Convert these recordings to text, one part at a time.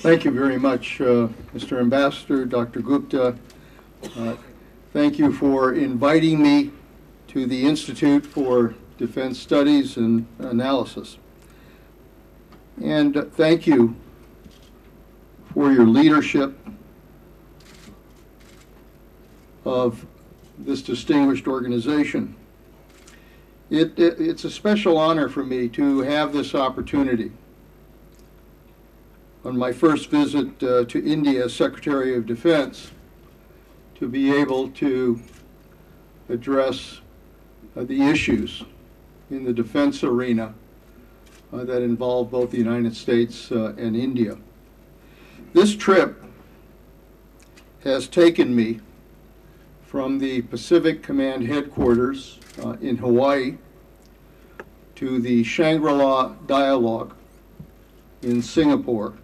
Thank you very much, Mr. Ambassador, Dr. Gupta. Thank you for inviting me to the Institute for Defense Studies and Analysis. And thank you for your leadership of this distinguished organization. It's a special honor for me to have this opportunity. On my first visit to India as Secretary of Defense, to be able to address the issues in the defense arena that involve both the United States and India. This trip has taken me from the Pacific Command headquarters in Hawaii to the Shangri-La Dialogue in Singapore,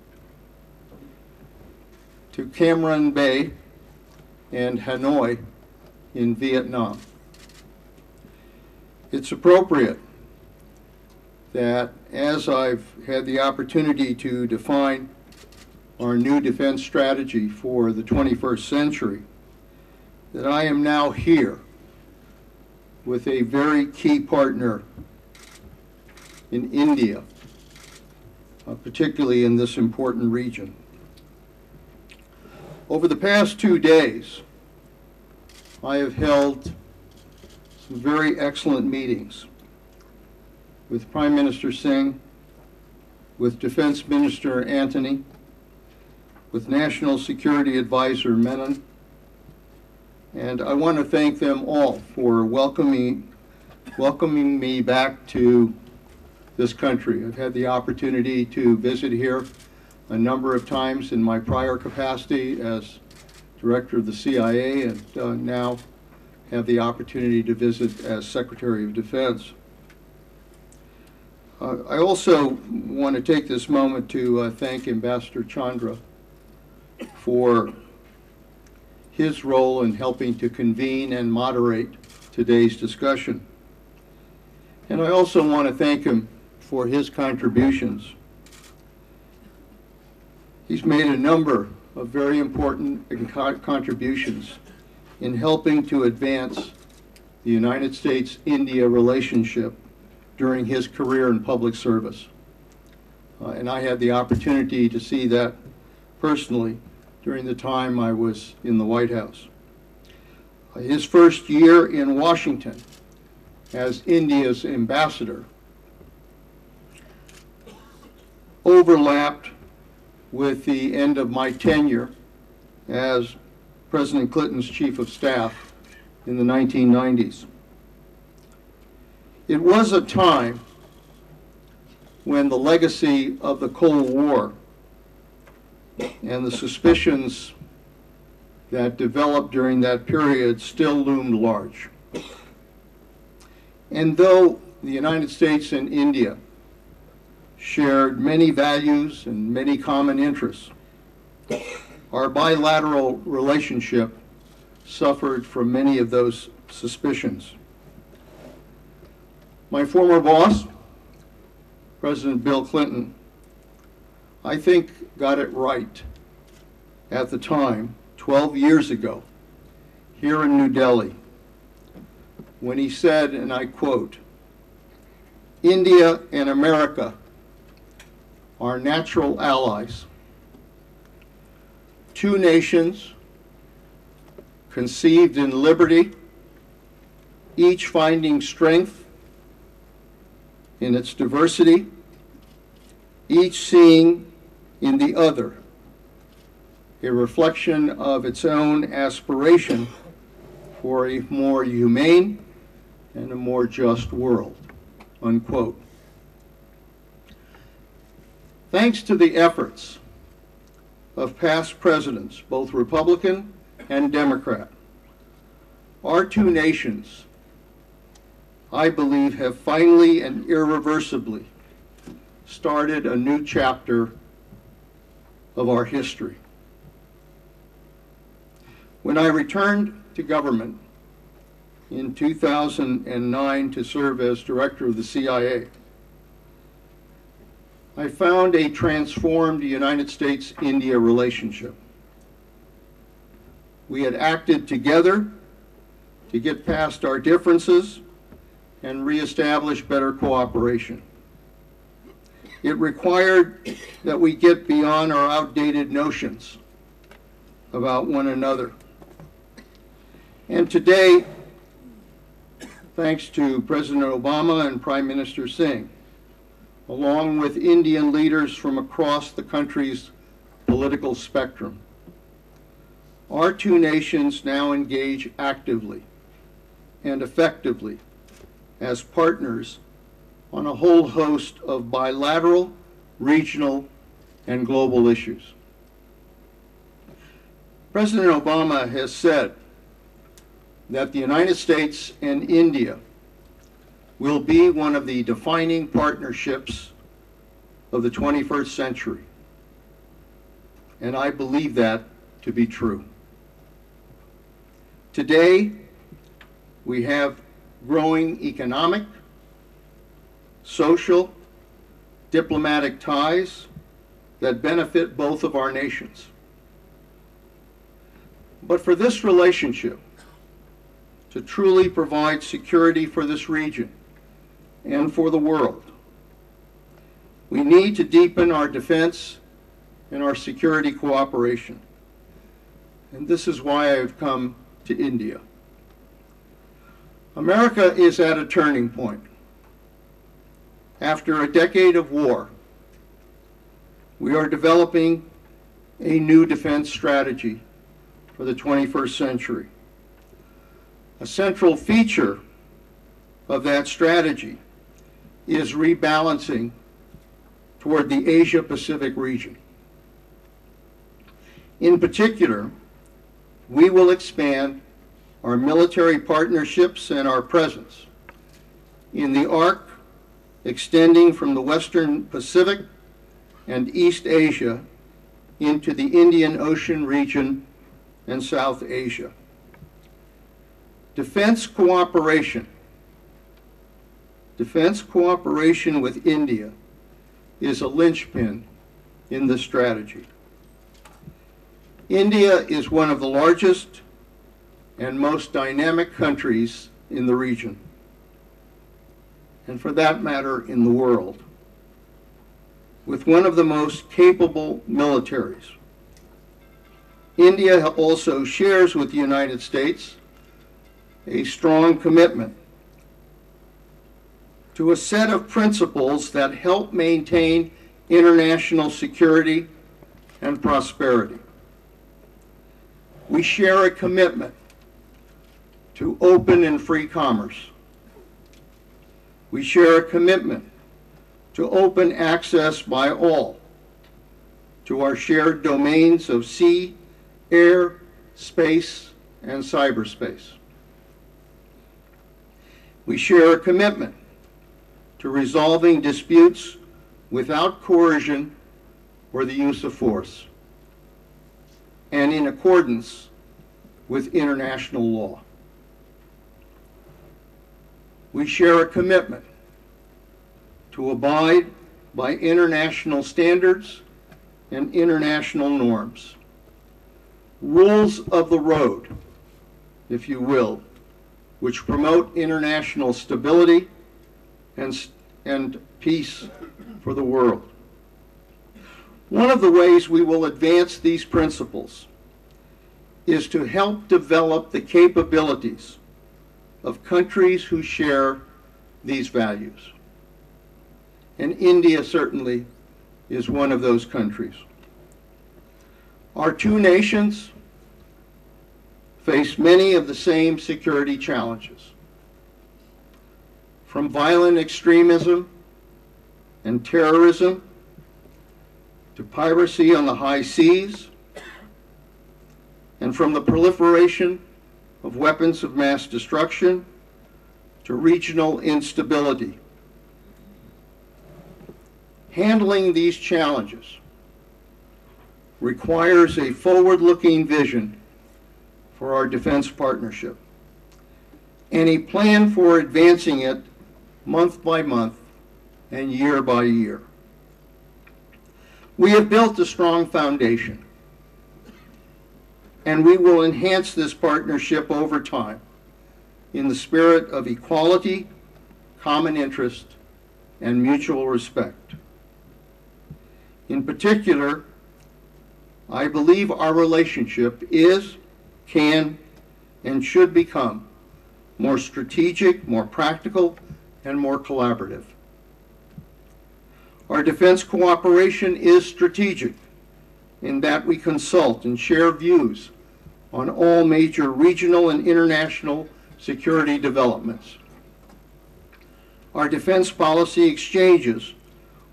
to Cam Bay and Hanoi in Vietnam. It's appropriate that as I've had the opportunity to define our new defense strategy for the 21st century, that I am now here with a very key partner in India, particularly in this important region. Over the past 2 days, I have held some very excellent meetings with Prime Minister Singh, with Defense Minister Antony, with National Security Advisor Menon, and I want to thank them all for welcoming me back to this country. I've had the opportunity to visit here a number of times in my prior capacity as Director of the CIA, and now have the opportunity to visit as Secretary of Defense. I also want to take this moment to thank Ambassador Chandra for his role in helping to convene and moderate today's discussion. And I also want to thank him for his contributions. He's made a number of very important contributions in helping to advance the United States-India relationship during his career in public service. And I had the opportunity to see that personally during the time I was in the White House. His first year in Washington as India's ambassador overlapped with the end of my tenure as President Clinton's Chief of Staff in the 1990s. It was a time when the legacy of the Cold War and the suspicions that developed during that period still loomed large. And though the United States and India shared many values and many common interests, our bilateral relationship suffered from many of those suspicions. My former boss, President Bill Clinton, I think got it right at the time, 12 years ago, here in New Delhi, when he said, and I quote, "India and America are natural allies. Two nations conceived in liberty, each finding strength in its diversity, each seeing in the other a reflection of its own aspiration for a more humane and a more just world," unquote. Thanks to the efforts of past presidents, both Republican and Democrat, our two nations, I believe, have finally and irreversibly started a new chapter of our history. When I returned to government in 2009 to serve as director of the CIA, I found a transformed United States-India relationship. We had acted together to get past our differences and reestablish better cooperation. It required that we get beyond our outdated notions about one another. And today, thanks to President Obama and Prime Minister Singh, along with Indian leaders from across the country's political spectrum, our two nations now engage actively and effectively as partners on a whole host of bilateral, regional, and global issues. President Obama has said that the United States and India will be one of the defining partnerships of the 21st century. And I believe that to be true. Today, we have growing economic, social, diplomatic ties that benefit both of our nations. But for this relationship to truly provide security for this region and for the world, we need to deepen our defense and our security cooperation. And this is why I've come to India. America is at a turning point. After a decade of war, we are developing a new defense strategy for the 21st century. A central feature of that strategy is rebalancing toward the Asia-Pacific region. In particular, we will expand our military partnerships and our presence in the arc extending from the Western Pacific and East Asia into the Indian Ocean region and South Asia. Defense cooperation with India is a linchpin in this strategy. India is one of the largest and most dynamic countries in the region, and for that matter, in the world, with one of the most capable militaries. India also shares with the United States a strong commitment to a set of principles that help maintain international security and prosperity. We share a commitment to open and free commerce. We share a commitment to open access by all to our shared domains of sea, air, space, and cyberspace. We share a commitment to resolving disputes without coercion or the use of force, and in accordance with international law. We share a commitment to abide by international standards and international norms, rules of the road, if you will, which promote international stability and peace for the world. One of the ways we will advance these principles is to help develop the capabilities of countries who share these values. And India certainly is one of those countries. Our two nations face many of the same security challenges, from violent extremism and terrorism to piracy on the high seas, and from the proliferation of weapons of mass destruction to regional instability. Handling these challenges requires a forward-looking vision for our defense partnership and a plan for advancing it month by month and year by year. We have built a strong foundation, and we will enhance this partnership over time in the spirit of equality, common interest, and mutual respect. In particular, I believe our relationship is, can, and should become more strategic, more practical, and more collaborative. Our defense cooperation is strategic in that we consult and share views on all major regional and international security developments. Our defense policy exchanges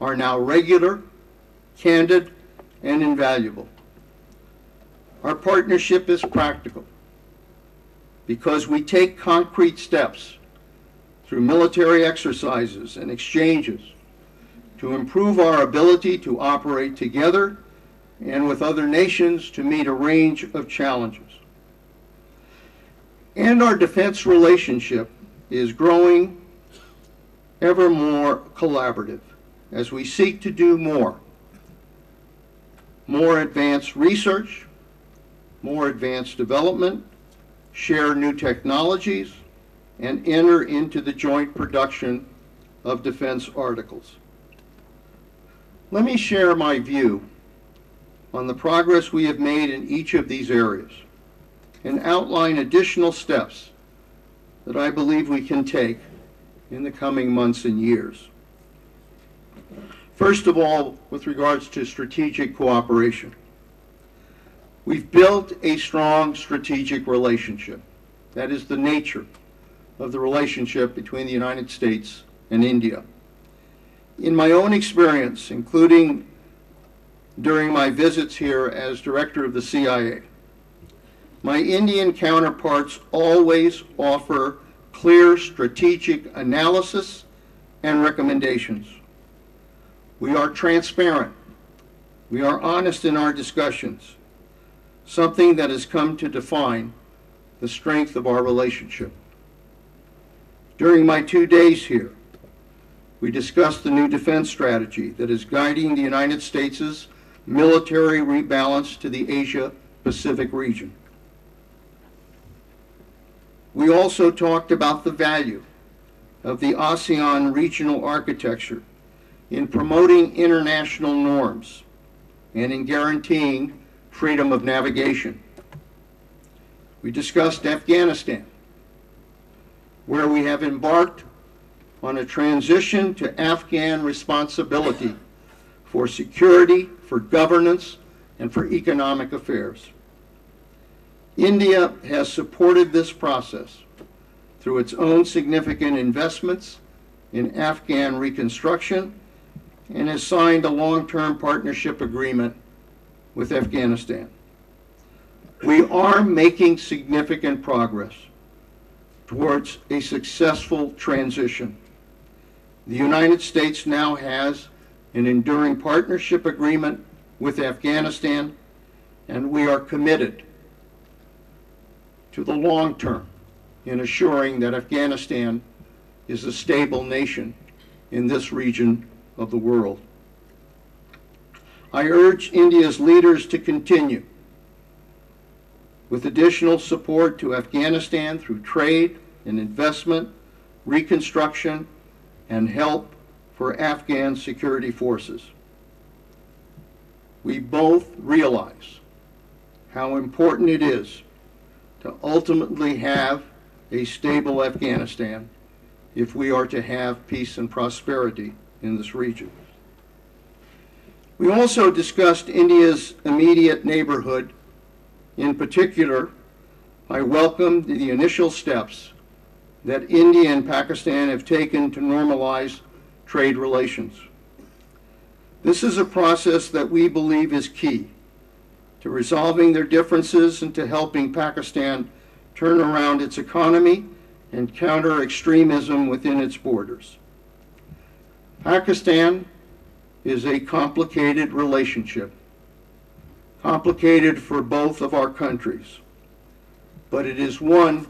are now regular, candid, and invaluable. Our partnership is practical because we take concrete steps through military exercises and exchanges to improve our ability to operate together and with other nations to meet a range of challenges. And our defense relationship is growing ever more collaborative as we seek to do more advanced research, more advanced development, share new technologies, and enter into the joint production of defense articles. Let me share my view on the progress we have made in each of these areas and outline additional steps that I believe we can take in the coming months and years. First of all, with regards to strategic cooperation, we've built a strong strategic relationship. That is the nature of the relationship between the United States and India. In my own experience, including during my visits here as director of the CIA, my Indian counterparts always offer clear strategic analysis and recommendations. We are transparent. We are honest in our discussions, something that has come to define the strength of our relationship. During my 2 days here, we discussed the new defense strategy that is guiding the United States' military rebalance to the Asia-Pacific region. We also talked about the value of the ASEAN regional architecture in promoting international norms and in guaranteeing freedom of navigation. We discussed Afghanistan, where we have embarked on a transition to Afghan responsibility for security, for governance, and for economic affairs. India has supported this process through its own significant investments in Afghan reconstruction and has signed a long-term partnership agreement with Afghanistan. We are making significant progress towards a successful transition. The United States now has an enduring partnership agreement with Afghanistan, and we are committed to the long term in assuring that Afghanistan is a stable nation in this region of the world. I urge India's leaders to continue with additional support to Afghanistan through trade and investment, reconstruction, and help for Afghan security forces. We both realize how important it is to ultimately have a stable Afghanistan if we are to have peace and prosperity in this region. We also discussed India's immediate neighborhood. In particular, I welcomed the initial steps that India and Pakistan have taken to normalize trade relations. This is a process that we believe is key to resolving their differences and to helping Pakistan turn around its economy and counter extremism within its borders. Pakistan is a complicated relationship, complicated for both of our countries, but it is one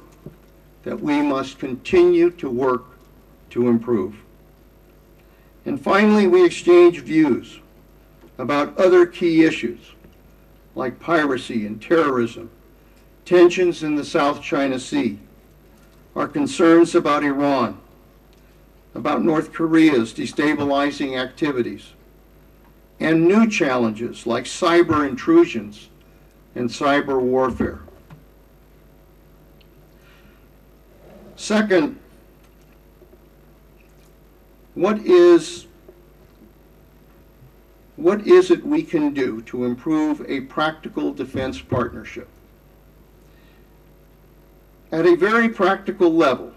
that we must continue to work to improve. And finally, we exchanged views about other key issues like piracy and terrorism, tensions in the South China Sea, our concerns about Iran, about North Korea's destabilizing activities, and new challenges like cyber intrusions and cyber warfare. Second, what is it we can do to improve a practical defense partnership? At a very practical level,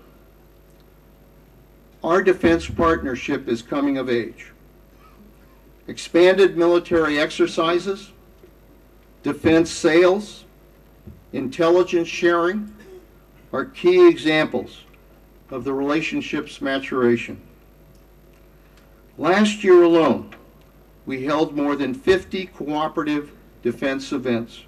our defense partnership is coming of age. Expanded military exercises, defense sales, intelligence sharing are key examples of the relationship's maturation. Last year alone, we held more than 50 cooperative defense events.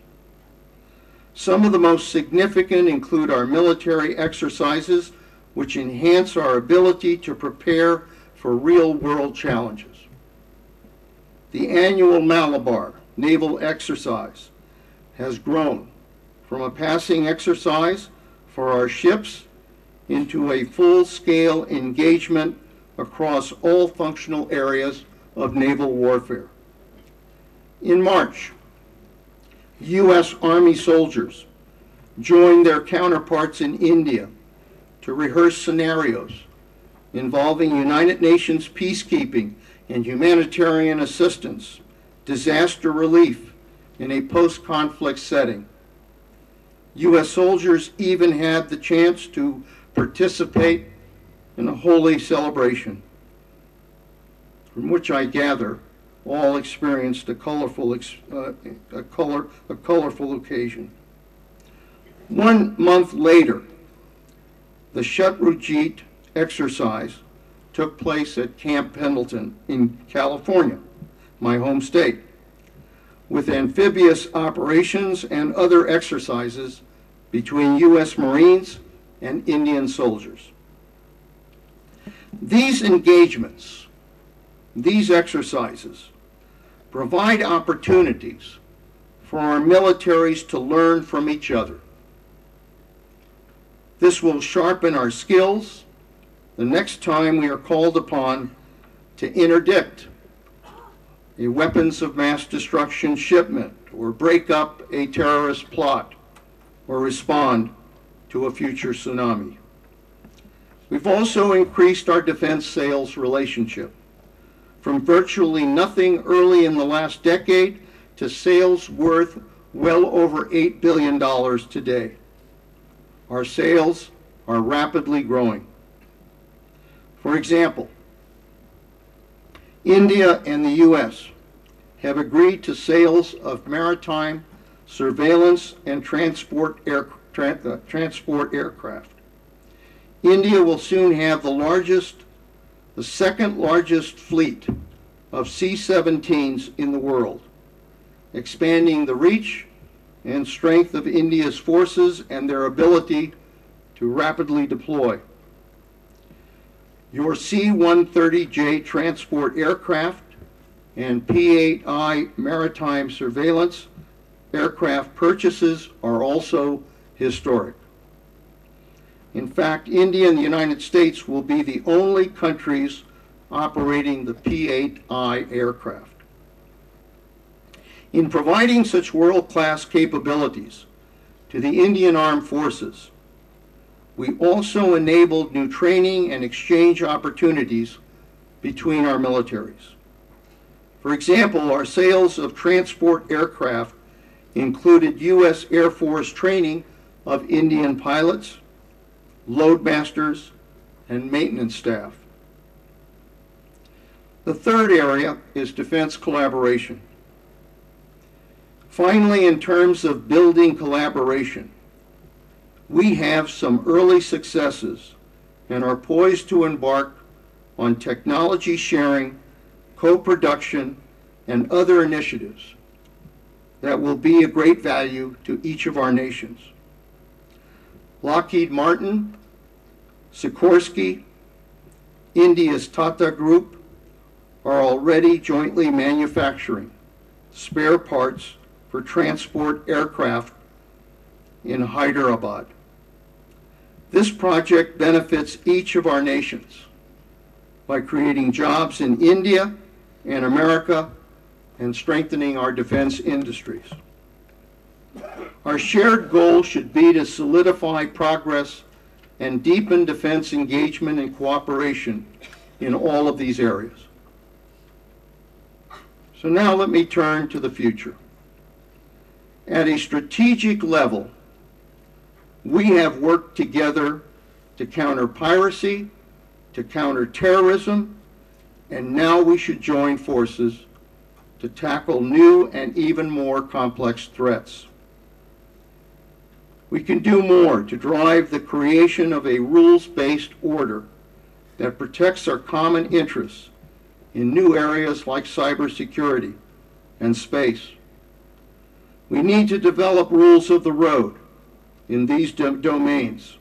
Some of the most significant include our military exercises, which enhance our ability to prepare for real-world challenges. The annual Malabar naval exercise has grown from a passing exercise for our ships into a full-scale engagement across all functional areas of naval warfare. In March, U.S. Army soldiers joined their counterparts in India to rehearse scenarios involving United Nations peacekeeping and humanitarian assistance, disaster relief in a post-conflict setting. U.S. soldiers even had the chance to participate in a holy celebration, from which I gather all experienced a colorful occasion. 1 month later, the Shatrujit exercise took place at Camp Pendleton in California, my home state, with amphibious operations and other exercises between U.S. Marines and Indian soldiers. These engagements, these exercises, provide opportunities for our militaries to learn from each other. This will sharpen our skills the next time we are called upon to interdict a weapons of mass destruction shipment, or break up a terrorist plot, or respond to a future tsunami. We've also increased our defense sales relationship from virtually nothing early in the last decade to sales worth well over $8 billion today. Our sales are rapidly growing. For example, India and the U.S. have agreed to sales of maritime surveillance and transport aircraft. India will soon have the second largest fleet of C-17s in the world, expanding the reach and strength of India's forces and their ability to rapidly deploy. Your C-130J transport aircraft and P-8I maritime surveillance aircraft purchases are also historic. In fact, India and the United States will be the only countries operating the P-8I aircraft. In providing such world-class capabilities to the Indian Armed Forces, we also enabled new training and exchange opportunities between our militaries. For example, our sales of transport aircraft included U.S. Air Force training of Indian pilots, loadmasters, and maintenance staff. The third area is defense collaboration. Finally, in terms of building collaboration, we have some early successes and are poised to embark on technology sharing, co-production, and other initiatives that will be of great value to each of our nations. Lockheed Martin, Sikorsky, India's Tata Group are already jointly manufacturing spare parts for transport aircraft in Hyderabad. This project benefits each of our nations by creating jobs in India and America and strengthening our defense industries. Our shared goal should be to solidify progress and deepen defense engagement and cooperation in all of these areas. So now let me turn to the future. At a strategic level, we have worked together to counter piracy, to counter terrorism, and now we should join forces to tackle new and even more complex threats. We can do more to drive the creation of a rules-based order that protects our common interests in new areas like cybersecurity and space. We need to develop rules of the road in these domains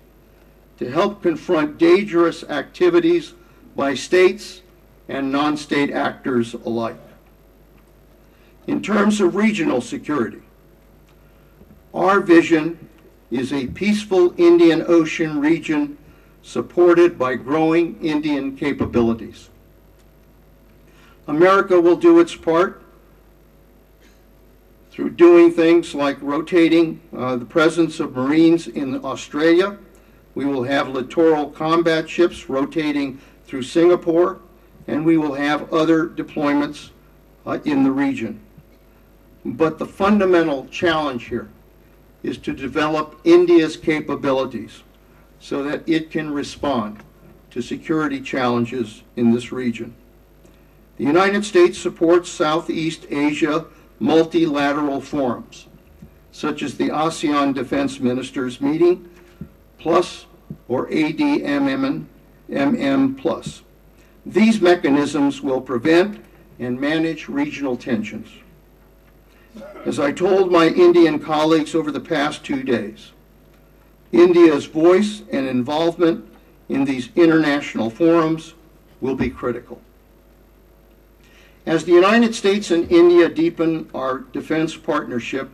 to help confront dangerous activities by states and non-state actors alike. In terms of regional security, our vision is a peaceful Indian Ocean region supported by growing Indian capabilities. America will do its part through doing things like rotating the presence of Marines in Australia. We will have littoral combat ships rotating through Singapore, and we will have other deployments in the region. But the fundamental challenge here is to develop India's capabilities so that it can respond to security challenges in this region. The United States supports Southeast Asia multilateral forums, such as the ASEAN Defense Ministers Meeting, Plus, or ADMM+. These mechanisms will prevent and manage regional tensions. As I told my Indian colleagues over the past 2 days, India's voice and involvement in these international forums will be critical. As the United States and India deepen our defense partnership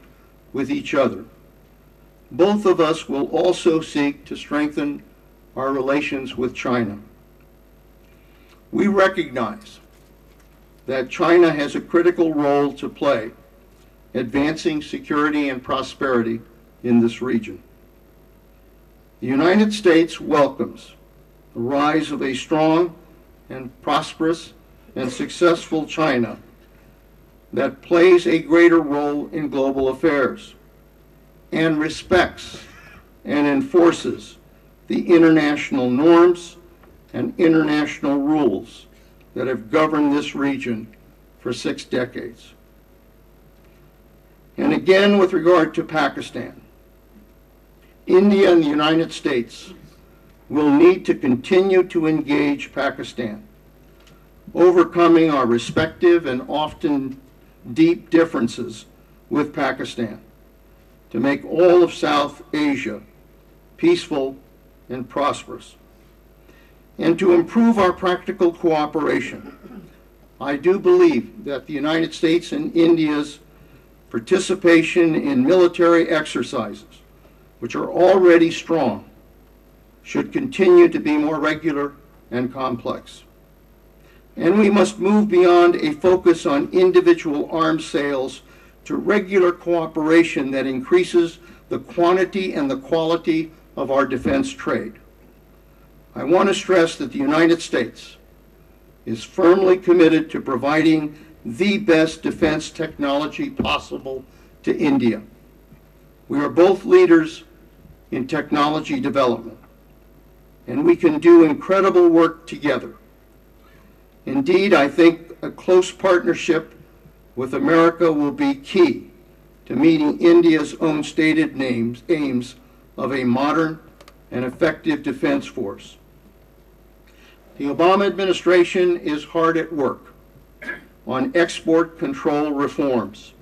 with each other, both of us will also seek to strengthen our relations with China. We recognize that China has a critical role to play advancing security and prosperity in this region. The United States welcomes the rise of a strong and prosperous and successful China that plays a greater role in global affairs and respects and enforces the international norms and international rules that have governed this region for 6 decades. And again, with regard to Pakistan, India and the United States will need to continue to engage Pakistan, overcoming our respective and often deep differences with Pakistan to make all of South Asia peaceful and prosperous. And to improve our practical cooperation, I do believe that the United States and India's participation in military exercises, which are already strong, should continue to be more regular and complex. And we must move beyond a focus on individual arms sales to regular cooperation that increases the quantity and the quality of our defense trade. I want to stress that the United States is firmly committed to providing the best defense technology possible to India. We are both leaders in technology development, and we can do incredible work together. Indeed, I think a close partnership with America will be key to meeting India's own stated aims of a modern and effective defense force. The Obama administration is hard at work on export control reforms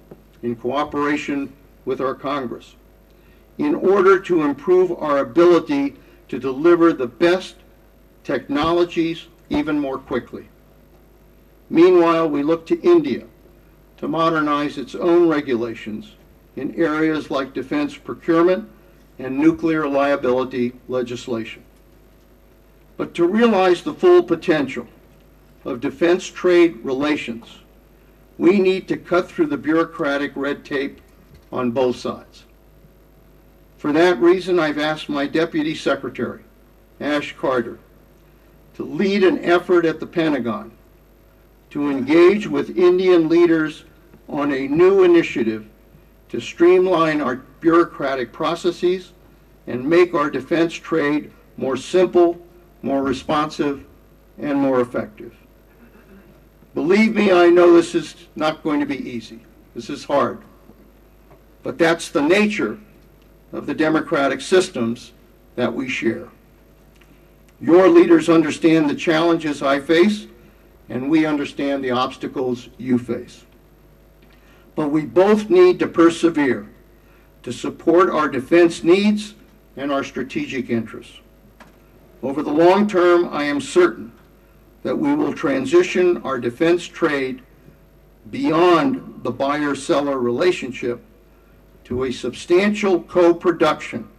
in cooperation with our Congress in order to improve our ability to deliver the best technologies even more quickly. Meanwhile, we look to India to modernize its own regulations in areas like defense procurement and nuclear liability legislation. But to realize the full potential of defense trade relations, we need to cut through the bureaucratic red tape on both sides. For that reason, I've asked my Deputy Secretary, Ash Carter, to lead an effort at the Pentagon to engage with Indian leaders on a new initiative to streamline our bureaucratic processes and make our defense trade more simple, more responsive, and more effective. Believe me, I know this is not going to be easy. This is hard. But that's the nature of the democratic systems that we share. Your leaders understand the challenges I face, and we understand the obstacles you face. But we both need to persevere to support our defense needs and our strategic interests. Over the long term, I am certain that we will transition our defense trade beyond the buyer-seller relationship to a substantial co-production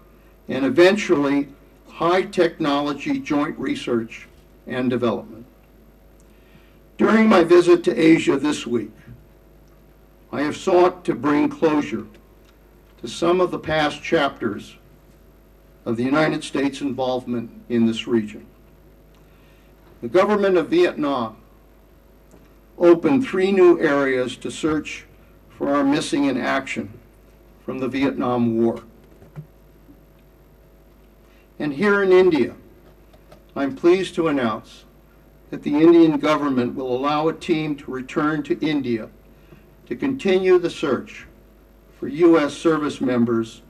and eventually high-technology joint research and development. During my visit to Asia this week, I have sought to bring closure to some of the past chapters of the United States' involvement in this region. The government of Vietnam opened 3 new areas to search for our missing in action from the Vietnam War. And here in India, I'm pleased to announce that the Indian government will allow a team to return to India to continue the search for U.S. service members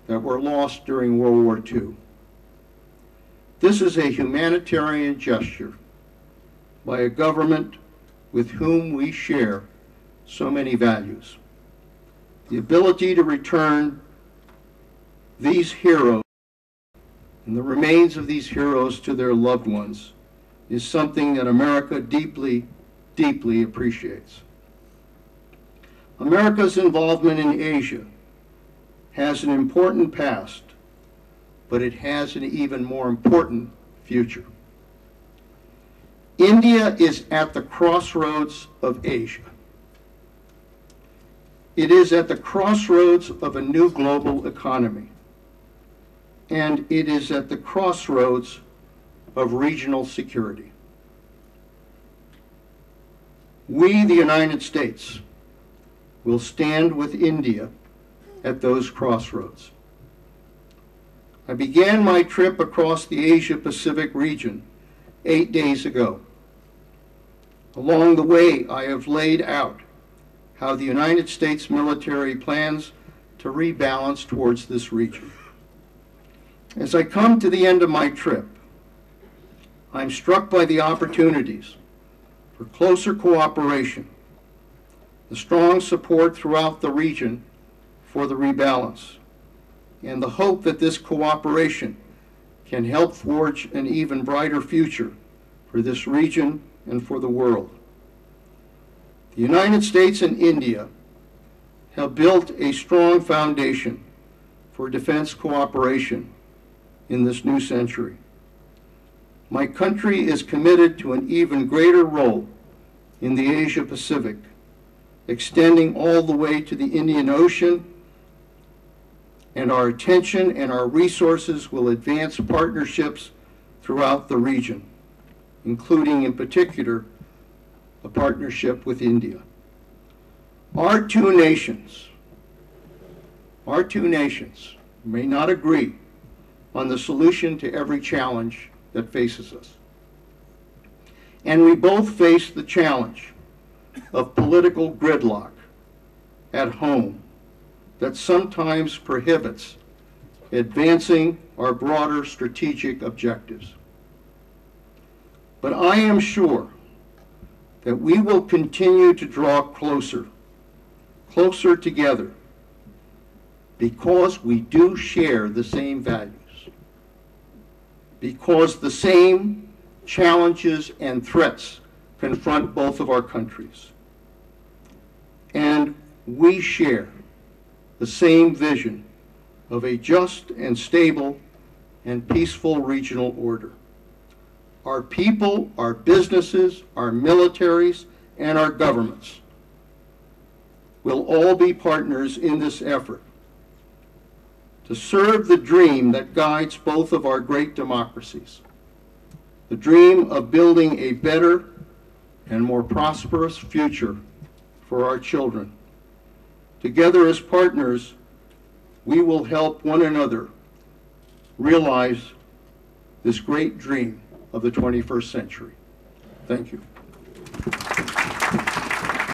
that were lost during World War II. This is a humanitarian gesture by a government with whom we share so many values. The ability to return these heroes and the remains of these heroes to their loved ones is something that America deeply, deeply appreciates. America's involvement in Asia has an important past, but it has an even more important future. India is at the crossroads of Asia. It is at the crossroads of a new global economy, and it is at the crossroads of regional security. We, the United States, will stand with India at those crossroads. I began my trip across the Asia-Pacific region 8 days ago. Along the way, I have laid out how the United States military plans to rebalance towards this region. As I come to the end of my trip, I'm struck by the opportunities for closer cooperation, the strong support throughout the region for the rebalance, and the hope that this cooperation can help forge an even brighter future for this region and for the world. The United States and India have built a strong foundation for defense cooperation in this new century. My country is committed to an even greater role in the Asia-Pacific, extending all the way to the Indian Ocean, and our attention and our resources will advance partnerships throughout the region, including in particular a partnership with India. Our two nations may not agree on the solution to every challenge that faces us. And we both face the challenge of political gridlock at home that sometimes prohibits advancing our broader strategic objectives. But I am sure that we will continue to draw closer together, because we do share the same values, because the same challenges and threats confront both of our countries. and we share the same vision of a just and stable and peaceful regional order. Our people, our businesses, our militaries, and our governments will all be partners in this effort to serve the dream that guides both of our great democracies, the dream of building a better and more prosperous future for our children. Together as partners, we will help one another realize this great dream of the 21st century. Thank you.